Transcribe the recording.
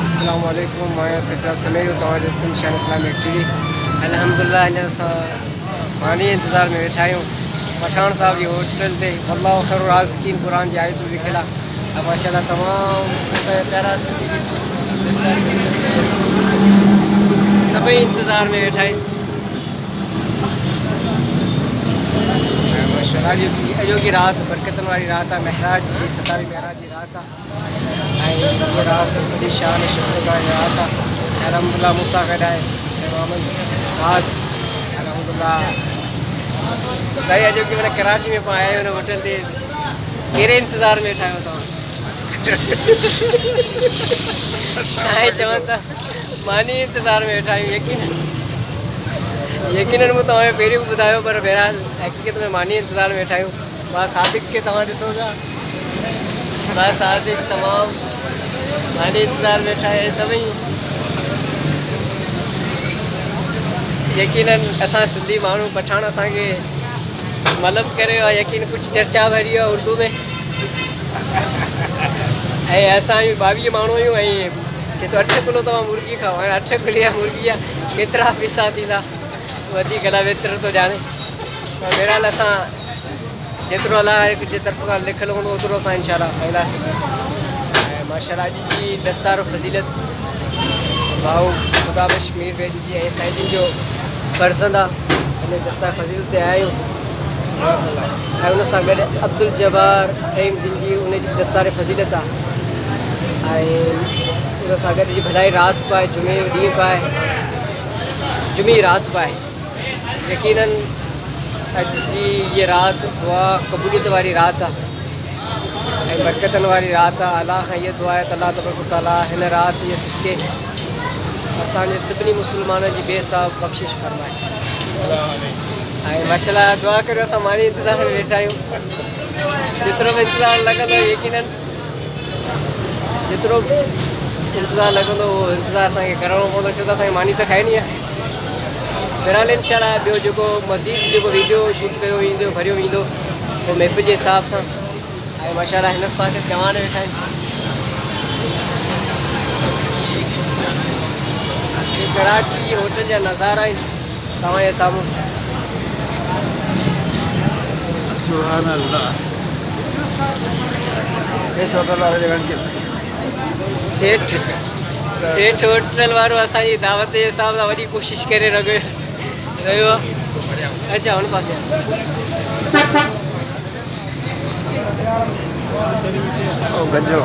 अस्सलाम वालेकुम मैं सफ़रा समेर तव्हांजे सिंध शान इस्लामिक टीवी। अल्हम्दुलिल्लाह अञा असां मानी इंतज़ार में वेठा आहियूं पठान साहब जी होटल ते। अल्लाह खैर राज़कीन कुरान जी आयतूं लिखियल आहे। माशाअल्लाह तमामु असांजा प्यारा सिंधी सभई इंतज़ार में वेठा आहिनि। अॼो की रात बरकतन वाली रात आहे, महराज जी 27 महराज जी रात आहे। ये रात बड़ी शान शफ़क़त वाली रात आहे। अल्हम्दुलिल्लाह मूंसां गॾु आहे मोहम्मद रात। अल्हम्दुलिल्लाह सही अॼो की मैंने कराची में आया आहियूं होटल ते। कहिड़े इंतज़ार में वेठा आहियो तव्हां? साईं चवनि था मानी इंतज़ार में वेठा आहियूं। यकीनन मूं तव्हांखे पहिरियों बि ॿुधायो, पर बहरहाल हक़ीक़त में मानी इंतज़ार में वेठा आहियूं। मां सादिक खे तव्हां ॾिसो था, मां सादिक तमामु मानी इंतज़ार में वेठा आहियूं सभई। यकीनन असां सिंधी माण्हू पठान असांखे मलम करे वियो आहे। यकीन कुझु चर्चा भरी आहे उर्दू में ऐं असां बि 22 माण्हू आहियूं। ऐं चए थो 8 किलो तव्हां मुर्गी खाओ। हाणे 8 किलो मुर्गी आहे, केतिरा पैसा थींदा वधीक न वेतिरो थो ॼाणे। पर बहरहाल असां जेतिरो अलाह जे तरफ़ खां लिखियलु हूंदो ओतिरो असां इंशाअल्लाह खाईंदासीं। ऐं माशाअल्लाह अॼु जी दस्तार फज़ीलत भाऊ ख़ुदाबश मीर बैद जी ऐं साईं जिन जो फर्ज़ंद आहे। हिन दस्तार फज़ीलत ते आया आहियूं ऐं उन सां गॾु अब्दुल जब्बार थईम जिन जी उन जी दस्तार फज़ीलत आहे। ऐं उन सां गॾु जी भलाई राति पाए जुमे ॾींहुं पाए जुमी रात पाए। यकीनन अॼु जी ये रात दुआ क़बूलियत वारी रात आहे ऐं बरकतन वारी रात आहे। अलाह खां इहा दुआ आहे त अलाह तबारक तआला हिन राति जे सदिक़े असांजे सभिनी मुस्लमाननि जी बेसाब बख़्शिश फरमाए। ऐं माशाअल्लाह दुआ करियो असां मानी इंतज़ार में वेठा आहियूं। जेतिरो बि इंतज़ारु लॻंदो यकीनन जेतिरो बि इंतज़ारु लॻंदो उहो इंतज़ारु असांखे करिणो पवंदो, छो त असांखे मानी त खाइणी आहे। बहरहाल इंशाअल्लाह ॿियो जेको मज़ीद जेको वीडियो शूट कयो वेंदो भरियो वेंदो उहो महफ़िल जे हिसाब सां। ऐं माशाअल्लाह हिन पासे जवान वेठा आहिनि। कराची जी होटल जा नज़ारा आहिनि तव्हांजे साम्हूं। सुभान अल्लाह। सेठ होटल वारो असांजी दावत जे हिसाब सां वॾी कोशिशि करे रहियो आहे। अच्छा हुन पासे गंजो